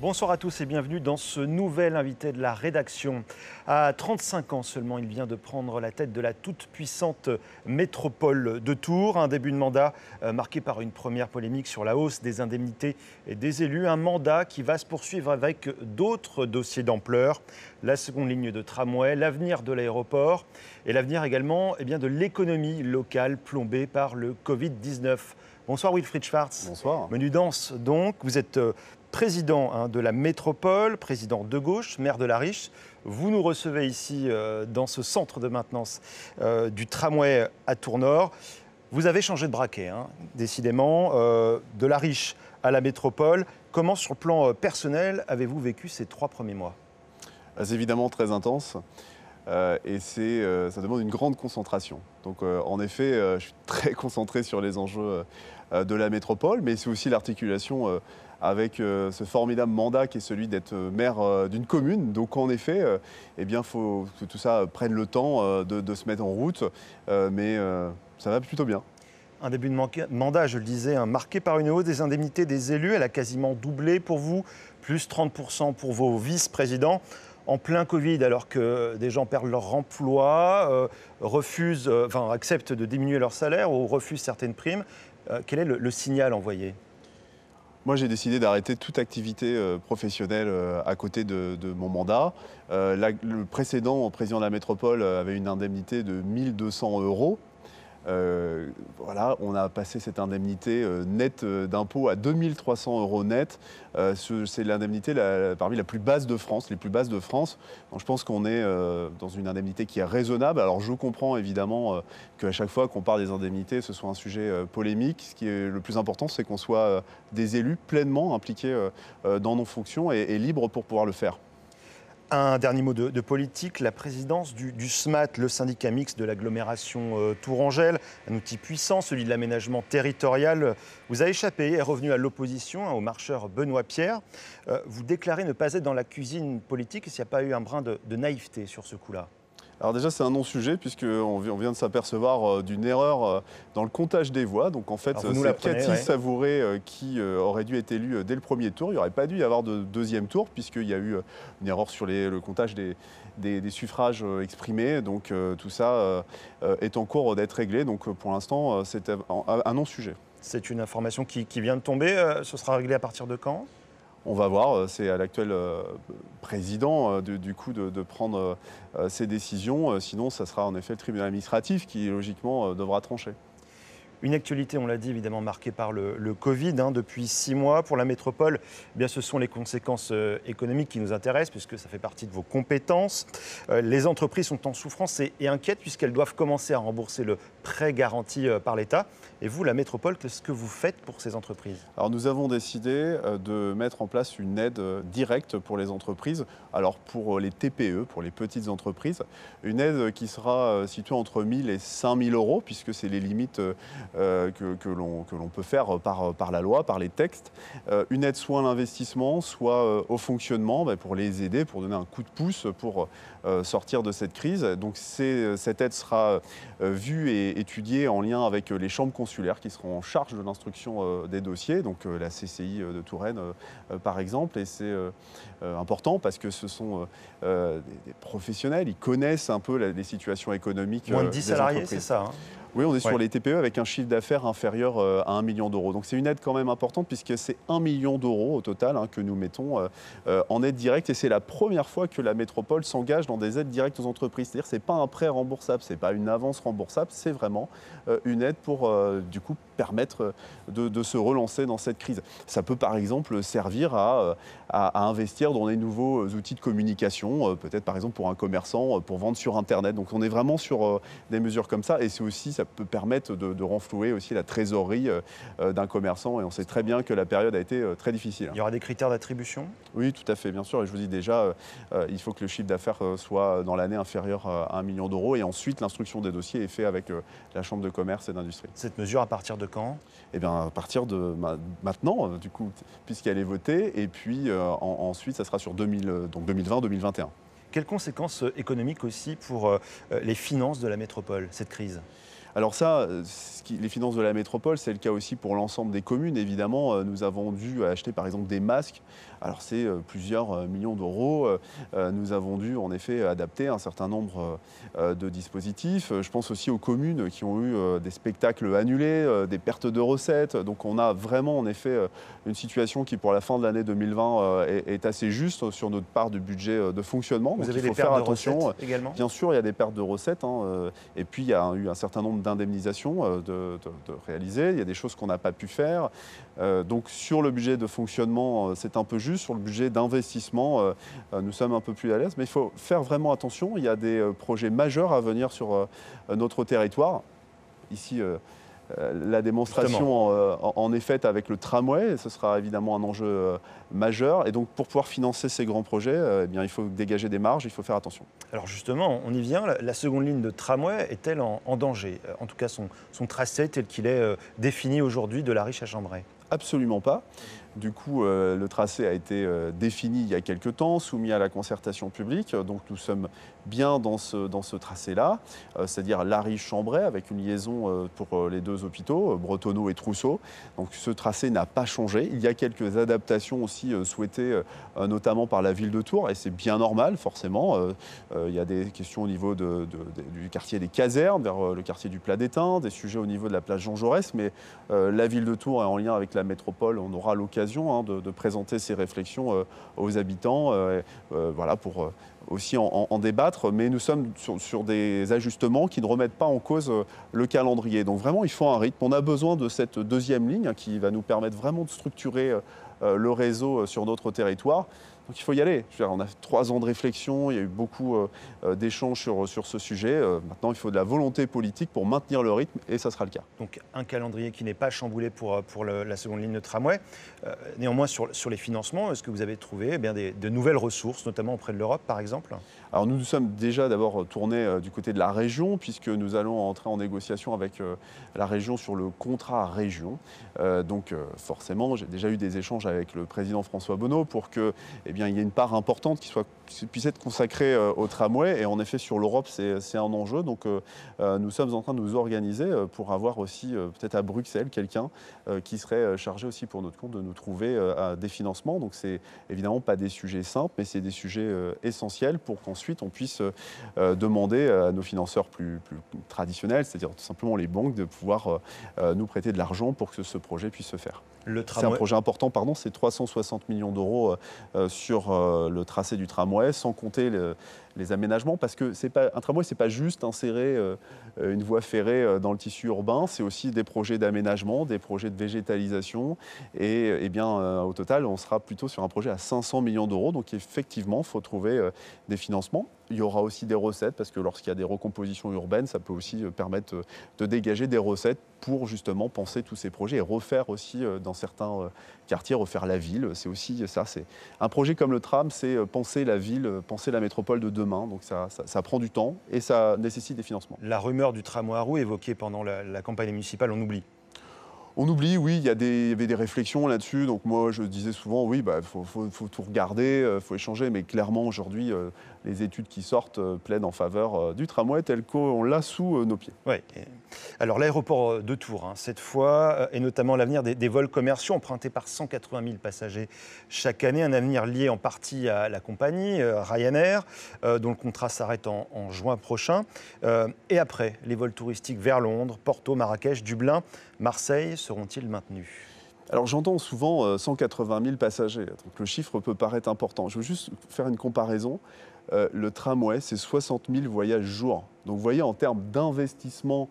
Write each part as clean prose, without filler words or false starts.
Bonsoir à tous et bienvenue dans ce nouvel invité de la rédaction. À 35 ans seulement, il vient de prendre la tête de la toute-puissante métropole de Tours. Un début de mandat marqué par une première polémique sur la hausse des indemnités et des élus. Un mandat qui va se poursuivre avec d'autres dossiers d'ampleur. La seconde ligne de tramway, l'avenir de l'aéroport et l'avenir également de l'économie locale plombée par le Covid-19. Bonsoir Wilfried Schwartz. Bonsoir. Menu dense donc, vous êtes président de la métropole, président de gauche, maire de La Riche. Vous nous recevez ici dans ce centre de maintenance du tramway à Tours-Nord. Vous avez changé de braquet, décidément, de La Riche à la métropole. Comment, sur le plan personnel, avez-vous vécu ces 3 premiers mois ? C'est évidemment très intense et ça demande une grande concentration. Donc en effet, je suis très concentré sur les enjeux de la métropole, mais c'est aussi l'articulation avec ce formidable mandat qui est celui d'être maire d'une commune. Donc en effet, il faut que tout ça prenne le temps de se mettre en route, mais ça va plutôt bien. Un début de mandat, je le disais, marqué par une hausse des indemnités des élus. Elle a quasiment doublé pour vous, plus 30% pour vos vice-présidents. En plein Covid, alors que des gens perdent leur emploi, acceptent de diminuer leur salaire ou refusent certaines primes. Quel est le signal envoyé ? Moi, j'ai décidé d'arrêter toute activité professionnelle à côté de mon mandat. Le précédent président de la métropole avait une indemnité de 1 200 €. On a passé cette indemnité nette d'impôts à 2 300 € net. C'est l'indemnité parmi la plus basse de France, les plus basses de France. Donc, je pense qu'on est dans une indemnité qui est raisonnable. Alors je comprends évidemment qu'à chaque fois qu'on parle des indemnités, ce soit un sujet polémique. Ce qui est le plus important, c'est qu'on soit des élus pleinement impliqués dans nos fonctions et libres pour pouvoir le faire. Un dernier mot de politique, la présidence du SMAT, le syndicat mixte de l'agglomération Tourangelle, un outil puissant, celui de l'aménagement territorial, vous a échappé, est revenu à l'opposition, au marcheur Benoît Pierre. Vous déclarez ne pas être dans la cuisine politique, s'il n'y a pas eu un brin de naïveté sur ce coup-là ? Alors déjà, c'est un non-sujet puisqu'on vient de s'apercevoir d'une erreur dans le comptage des voix. Donc en fait, c'est Cathy Savouré qui aurait dû être élue dès le premier tour. Il n'y aurait pas dû y avoir de deuxième tour puisqu'il y a eu une erreur sur le comptage des suffrages exprimés. Donc tout ça est en cours d'être réglé. Donc pour l'instant, c'est un non-sujet. C'est une information qui vient de tomber. Ce sera réglé à partir de quand ? On va voir, c'est à l'actuel président du coup de prendre ces décisions. Sinon, ça sera en effet le tribunal administratif qui, logiquement, devra trancher. Une actualité, on l'a dit, évidemment marquée par le Covid depuis 6 mois. Pour la métropole, ce sont les conséquences économiques qui nous intéressent, puisque ça fait partie de vos compétences. Les entreprises sont en souffrance et inquiètes, puisqu'elles doivent commencer à rembourser le prêt garanti par l'État. Et vous, la métropole, qu'est-ce que vous faites pour ces entreprises ? Alors nous avons décidé de mettre en place une aide directe pour les entreprises. Alors pour les TPE, pour les petites entreprises, une aide qui sera située entre 1 000 et 5 000 €, puisque c'est les limites que l'on peut faire par la loi, par les textes. Une aide soit à l'investissement, soit au fonctionnement, pour les aider, pour donner un coup de pouce pour sortir de cette crise. Donc cette aide sera vue et étudiée en lien avec les chambres consulaires qui seront en charge de l'instruction des dossiers, donc la CCI de Touraine par exemple. Et c'est important parce que ce sont des professionnels, ils connaissent un peu les situations économiques Moins de 10 salariés, entreprises. C'est ça Oui, on est sur les TPE avec un chiffre d'affaires inférieur à 1 million €. Donc c'est une aide quand même importante puisque c'est 1 million € au total que nous mettons en aide directe. Et c'est la première fois que la métropole s'engage dans des aides directes aux entreprises. C'est-à-dire que ce n'est pas un prêt remboursable, ce n'est pas une avance remboursable, c'est vraiment une aide pour du coup permettre de se relancer dans cette crise. Ça peut par exemple servir à investir dans des nouveaux outils de communication, peut-être par exemple pour un commerçant, pour vendre sur Internet. Donc on est vraiment sur des mesures comme ça. Et c'est aussi, ça peut permettre de renflouer aussi la trésorerie d'un commerçant. Et on sait très bien que la période a été très difficile. Il y aura des critères d'attribution ? Oui, tout à fait, bien sûr. Et je vous dis déjà, il faut que le chiffre d'affaires soit dans l'année inférieur à 1 million €. Et ensuite, l'instruction des dossiers est faite avec la Chambre de commerce et d'industrie. Cette mesure, à partir de quand ? Eh bien, à partir de maintenant, du coup, puisqu'elle est votée. Et puis ensuite, ça sera sur 2020-2021. Quelles conséquences économiques aussi pour les finances de la métropole, cette crise ? Alors ça, ce les finances de la métropole, c'est le cas aussi pour l'ensemble des communes. Évidemment, nous avons dû acheter par exemple des masques. Alors c'est plusieurs millions d'euros. Nous avons dû en effet adapter un certain nombre de dispositifs. Je pense aussi aux communes qui ont eu des spectacles annulés, des pertes de recettes. Donc on a vraiment en effet une situation qui pour la fin de l'année 2020 est assez juste sur notre part du budget de fonctionnement. Vous Donc avez il faut des pertes faire de attention. recettes également ? Bien sûr, il y a des pertes de recettes. Et puis il y a eu un certain nombre d'indemnisations de réaliser. Il y a des choses qu'on n'a pas pu faire. Donc sur le budget de fonctionnement, c'est un peu juste. Sur le budget d'investissement, nous sommes un peu plus à l'aise. Mais il faut faire vraiment attention. Il y a des projets majeurs à venir sur notre territoire. Ici, la démonstration en est faite avec le tramway. Ce sera évidemment un enjeu majeur. Et donc pour pouvoir financer ces grands projets, eh bien, il faut dégager des marges, il faut faire attention. Alors justement, on y vient. La seconde ligne de tramway est-elle en danger ? En tout cas, son tracé tel qu'il est défini aujourd'hui de La Riche à Chambray. Absolument pas. Du coup, le tracé a été défini il y a quelques temps, soumis à la concertation publique. Donc nous sommes bien dans ce tracé-là, c'est-à-dire La Riche-Chambray, avec une liaison pour les deux hôpitaux, Bretonneau et Trousseau. Donc ce tracé n'a pas changé. Il y a quelques adaptations aussi souhaitées, notamment par la ville de Tours, et c'est bien normal, forcément. Il y a des questions au niveau du quartier des Casernes, vers le quartier du Plat d'Étain, des sujets au niveau de la place Jean Jaurès, mais la ville de Tours est en lien avec la métropole. On aura l'occasion de présenter ces réflexions aux habitants, voilà, pour aussi en débattre. Mais nous sommes sur des ajustements qui ne remettent pas en cause le calendrier. Donc vraiment, il faut un rythme. On a besoin de cette deuxième ligne qui va nous permettre vraiment de structurer le réseau sur notre territoire. Donc il faut y aller. On a 3 ans de réflexion, il y a eu beaucoup d'échanges sur ce sujet. Maintenant, il faut de la volonté politique pour maintenir le rythme et ça sera le cas. Donc un calendrier qui n'est pas chamboulé pour la seconde ligne de tramway. Néanmoins, sur les financements, est-ce que vous avez trouvé de nouvelles ressources, notamment auprès de l'Europe, par exemple ? Alors nous sommes déjà d'abord tournés du côté de la région, puisque nous allons entrer en négociation avec la région sur le contrat région. Donc forcément, j'ai déjà eu des échanges avec le président François Bonneau pour que, il y ait une part importante qui puisse être consacrée au tramway. Et en effet, sur l'Europe, c'est un enjeu. Donc nous sommes en train de nous organiser pour avoir aussi, peut-être à Bruxelles, quelqu'un qui serait chargé aussi pour notre compte de nous trouver des financements. Donc c'est évidemment pas des sujets simples, mais c'est des sujets essentiels pour qu'ensuite on puisse demander à nos financeurs plus traditionnels, c'est-à-dire tout simplement les banques, de pouvoir nous prêter de l'argent pour que ce projet puisse se faire. C'est un projet important, c'est 360 millions d'euros sur le tracé du tramway, sans compter les aménagements, parce que un tramway, ce n'est pas juste insérer une voie ferrée dans le tissu urbain, c'est aussi des projets d'aménagement, des projets de végétalisation, et au total, on sera plutôt sur un projet à 500 millions d'euros, donc effectivement, il faut trouver des financements. Il y aura aussi des recettes, parce que lorsqu'il y a des recompositions urbaines, ça peut aussi permettre de dégager des recettes pour justement penser tous ces projets et refaire aussi dans certains quartiers, refaire la ville. C'est aussi ça, c'est un projet comme le tram, c'est penser la ville, penser la métropole de demain. Donc ça prend du temps et ça nécessite des financements. La rumeur du tramway à roues évoquée pendant la campagne municipale, on oublie. On oublie, oui, il y avait des réflexions là-dessus. Donc moi, je disais souvent, oui, faut tout regarder, faut échanger. Mais clairement, aujourd'hui, les études qui sortent plaident en faveur du tramway tel qu'on l'a sous nos pieds. Oui. Alors l'aéroport de Tours, cette fois, et notamment l'avenir des vols commerciaux empruntés par 180 000 passagers chaque année. Un avenir lié en partie à la compagnie Ryanair, dont le contrat s'arrête en juin prochain. Et après, les vols touristiques vers Londres, Porto, Marrakech, Dublin, Marseille seront-ils maintenus ? Alors j'entends souvent 180 000 passagers, donc le chiffre peut paraître important. Je veux juste faire une comparaison. Le tramway, c'est 60 000 voyages jour. Donc vous voyez, en termes d'investissement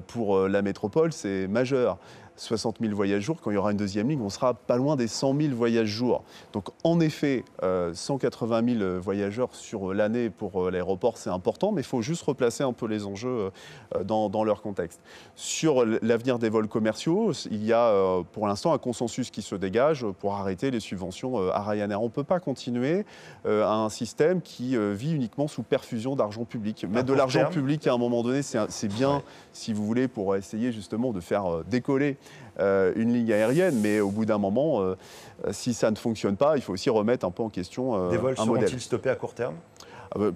pour la métropole, c'est majeur. 60 000 voyages jour, quand il y aura une deuxième ligne, on sera pas loin des 100 000 voyages jour. Donc en effet, 180 000 voyageurs sur l'année pour l'aéroport, c'est important, mais il faut juste replacer un peu les enjeux dans leur contexte. Sur l'avenir des vols commerciaux, il y a pour l'instant un consensus qui se dégage pour arrêter les subventions à Ryanair. On ne peut pas continuer à un système qui vit uniquement sous perfusion d'argent public. Mettre de l'argent public à un moment donné, c'est bien, si vous voulez, pour essayer justement de faire décoller une ligne aérienne, mais au bout d'un moment, si ça ne fonctionne pas, il faut aussi remettre un peu en question des vols un modèle. Seront-ils stoppés à court terme ?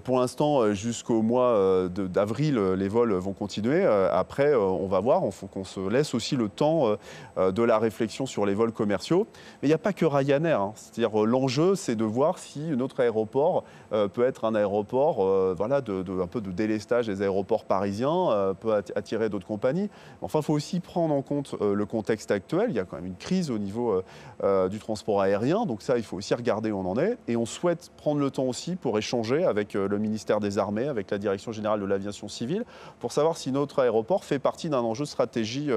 Pour l'instant, jusqu'au mois d'avril, les vols vont continuer. Après, on va voir. Il faut qu'on se laisse aussi le temps de la réflexion sur les vols commerciaux. Mais il n'y a pas que Ryanair, hein. C'est-à-dire, l'enjeu, c'est de voir si notre aéroport peut être un aéroport voilà, un peu de délestage des aéroports parisiens, peut attirer d'autres compagnies. Enfin, il faut aussi prendre en compte le contexte actuel. Il y a quand même une crise au niveau du transport aérien. Donc ça, il faut aussi regarder où on en est. Et on souhaite prendre le temps aussi pour échanger avec le ministère des Armées, avec la Direction générale de l'aviation civile, pour savoir si notre aéroport fait partie d'un enjeu de stratégie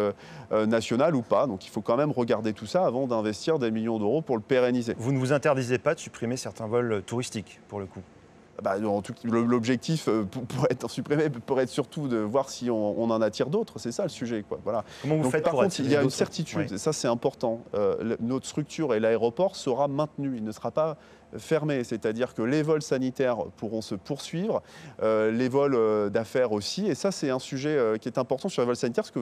nationale ou pas. Donc il faut quand même regarder tout ça avant d'investir des millions d'euros pour le pérenniser. Vous ne vous interdisez pas de supprimer certains vols touristiques, pour le coup? L'objectif pour être supprimé pourrait être surtout de voir si on en attire d'autres. C'est ça le sujet, quoi. Voilà. Comment vous faites par pour contre, attirer il y a une d'autres? certitude, Oui. et ça c'est important. Notre structure et l'aéroport sera maintenu. Il ne sera pas fermé. C'est-à-dire que les vols sanitaires pourront se poursuivre, les vols d'affaires aussi. Et ça, c'est un sujet qui est important sur les vols sanitaires parce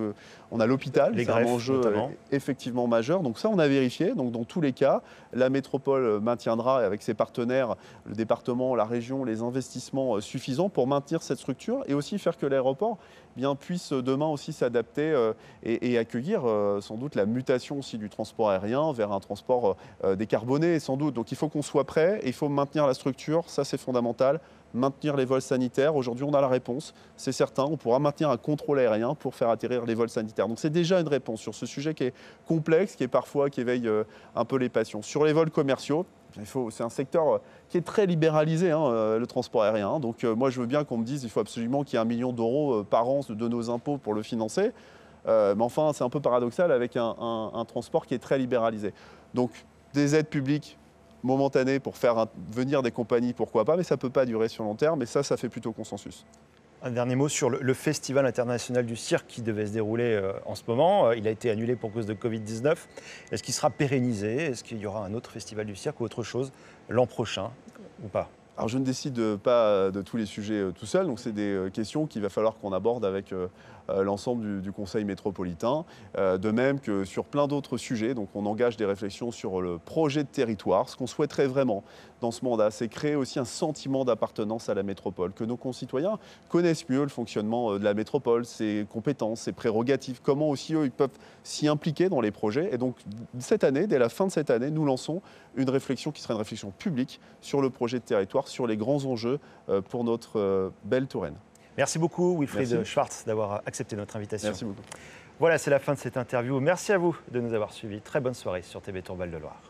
qu'on a l'hôpital, Les c'est un greffes, enjeu notamment. effectivement majeur. Donc ça, on a vérifié. Donc dans tous les cas, la métropole maintiendra avec ses partenaires, le département, la région, les investissements suffisants pour maintenir cette structure et aussi faire que l'aéroport puisse demain aussi s'adapter et accueillir sans doute la mutation aussi du transport aérien vers un transport décarboné sans doute. Donc il faut qu'on soit prêt, et il faut maintenir la structure, ça c'est fondamental. Maintenir les vols sanitaires, aujourd'hui on a la réponse, c'est certain, on pourra maintenir un contrôle aérien pour faire atterrir les vols sanitaires. Donc c'est déjà une réponse sur ce sujet qui est complexe, qui éveille un peu les passions. Sur les vols commerciaux, c'est un secteur qui est très libéralisé, le transport aérien. Hein. Donc moi, je veux bien qu'on me dise qu'il faut absolument qu'il y ait 1 million d'euros par an de nos impôts pour le financer. Mais enfin, c'est un peu paradoxal avec un transport qui est très libéralisé. Donc des aides publiques momentanées pour faire venir des compagnies, pourquoi pas, mais ça ne peut pas durer sur long terme. Et ça fait plutôt consensus. Un dernier mot sur le Festival international du cirque qui devait se dérouler en ce moment. Il a été annulé pour cause de Covid-19. Est-ce qu'il sera pérennisé? Est-ce qu'il y aura un autre festival du cirque ou autre chose l'an prochain ou pas? Alors je ne décide pas de tous les sujets tout seul, donc c'est des questions qu'il va falloir qu'on aborde avec l'ensemble du Conseil métropolitain, de même que sur plein d'autres sujets. Donc on engage des réflexions sur le projet de territoire. Ce qu'on souhaiterait vraiment dans ce mandat, c'est créer aussi un sentiment d'appartenance à la métropole, que nos concitoyens connaissent mieux le fonctionnement de la métropole, ses compétences, ses prérogatives, comment aussi eux ils peuvent s'y impliquer dans les projets. Et donc cette année, dès la fin de cette année, nous lançons une réflexion qui sera une réflexion publique sur le projet de territoire, sur les grands enjeux pour notre belle Touraine. Merci beaucoup Wilfried Merci. Schwartz d'avoir accepté notre invitation. Merci beaucoup. Voilà, c'est la fin de cette interview. Merci à vous de nous avoir suivis. Très bonne soirée sur TV Tour Val de Loire.